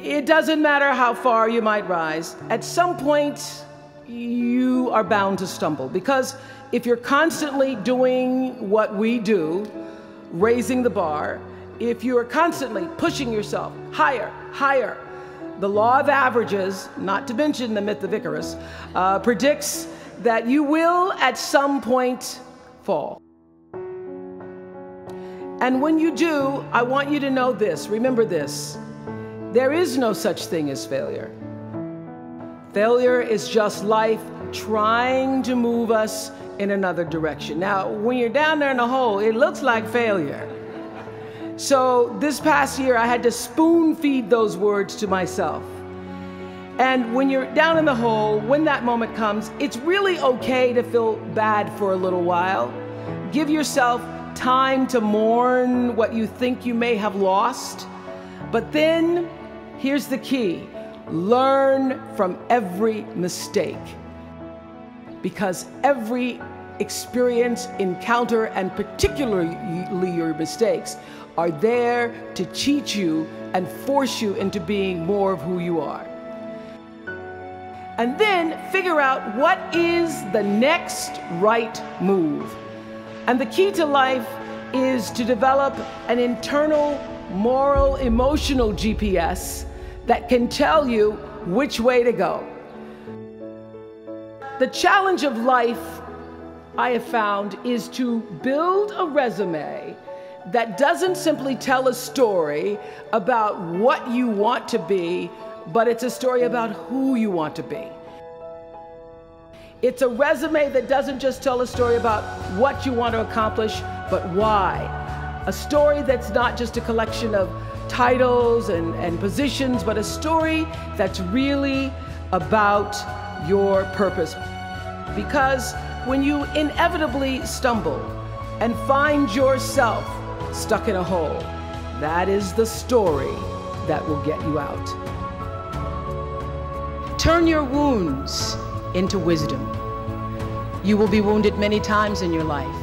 It doesn't matter how far you might rise. At some point, you are bound to stumble, because if you're constantly doing what we do, raising the bar, if you are constantly pushing yourself higher, higher, the law of averages, not to mention the myth of Icarus, predicts that you will at some point fall. And when you do, I want you to know this, remember this, there is no such thing as failure. Failure is just life trying to move us in another direction. Now, when you're down there in the hole, it looks like failure. So this past year, I had to spoon feed those words to myself. And when you're down in the hole, when that moment comes, it's really okay to feel bad for a little while. Give yourself time to mourn what you think you may have lost. But then, here's the key. Learn from every mistake. Because every experience, encounter, and particularly your mistakes, are there to teach you and force you into being more of who you are. And then figure out what is the next right move. And the key to life is to develop an internal, moral, emotional GPS that can tell you which way to go. The challenge of life, I have found, is to build a resume that doesn't simply tell a story about what you want to be, but it's a story about who you want to be. It's a resume that doesn't just tell a story about what you want to accomplish, but why. A story that's not just a collection of titles and positions, but a story that's really about your purpose. Because when you inevitably stumble and find yourself stuck in a hole, that is the story that will get you out. Turn your wounds into wisdom. You will be wounded many times in your life.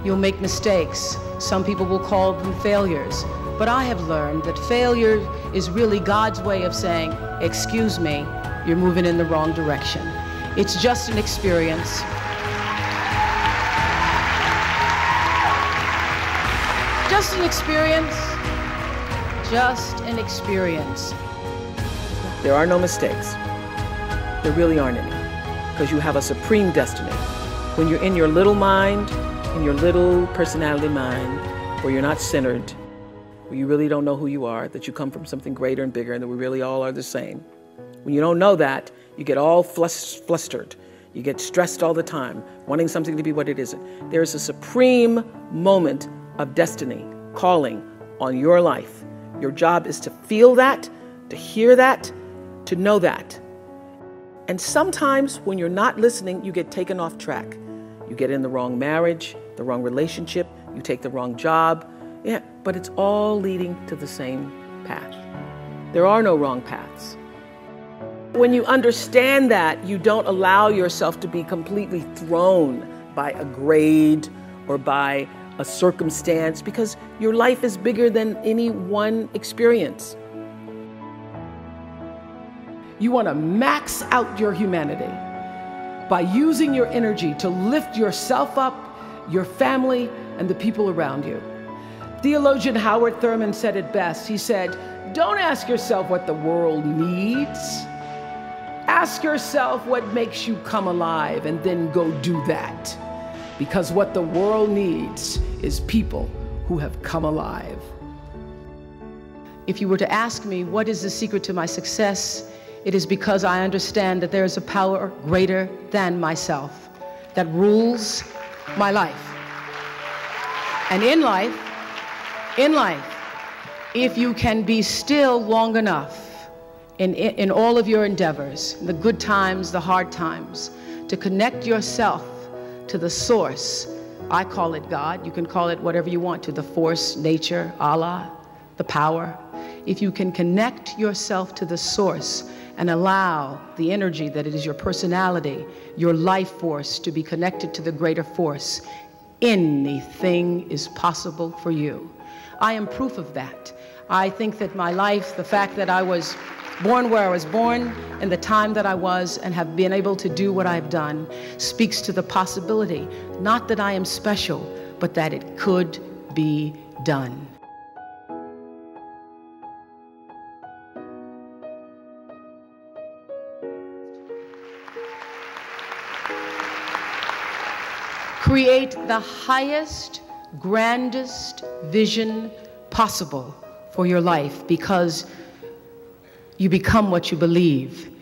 You'll make mistakes. Some people will call them failures. But I have learned that failure is really God's way of saying, excuse me, you're moving in the wrong direction. It's just an experience. Just an experience. Just an experience. There are no mistakes. There really aren't any, because you have a supreme destiny. When you're in your little mind, in your little personality mind, where you're not centered, where you really don't know who you are, that you come from something greater and bigger, and that we really all are the same. When you don't know that, you get all flustered. You get stressed all the time, wanting something to be what it isn't. There is a supreme moment of destiny calling on your life. Your job is to feel that, to hear that, to know that. And sometimes when you're not listening, you get taken off track. You get in the wrong marriage, the wrong relationship, you take the wrong job. Yeah, but it's all leading to the same path. There are no wrong paths. When you understand that, you don't allow yourself to be completely thrown by a grade or by a circumstance, because your life is bigger than any one experience. You want to max out your humanity by using your energy to lift yourself up, your family, and the people around you. Theologian Howard Thurman said it best. He said, don't ask yourself what the world needs. Ask yourself what makes you come alive, and then go do that. Because what the world needs is people who have come alive. If you were to ask me what is the secret to my success, it is because I understand that there is a power greater than myself that rules my life. And in life, if you can be still long enough in all of your endeavors, the good times, the hard times, to connect yourself to the source. I call it God. You can call it whatever you want to, the force, nature, Allah, the power. If you can connect yourself to the source and allow the energy that it is your personality, your life force, to be connected to the greater force, anything is possible for you. I am proof of that. I think that my life, the fact that I was born where I was born, and the time that I was, and have been able to do what I've done, speaks to the possibility, not that I am special, but that it could be done. Create the highest, grandest vision possible for your life, because you become what you believe.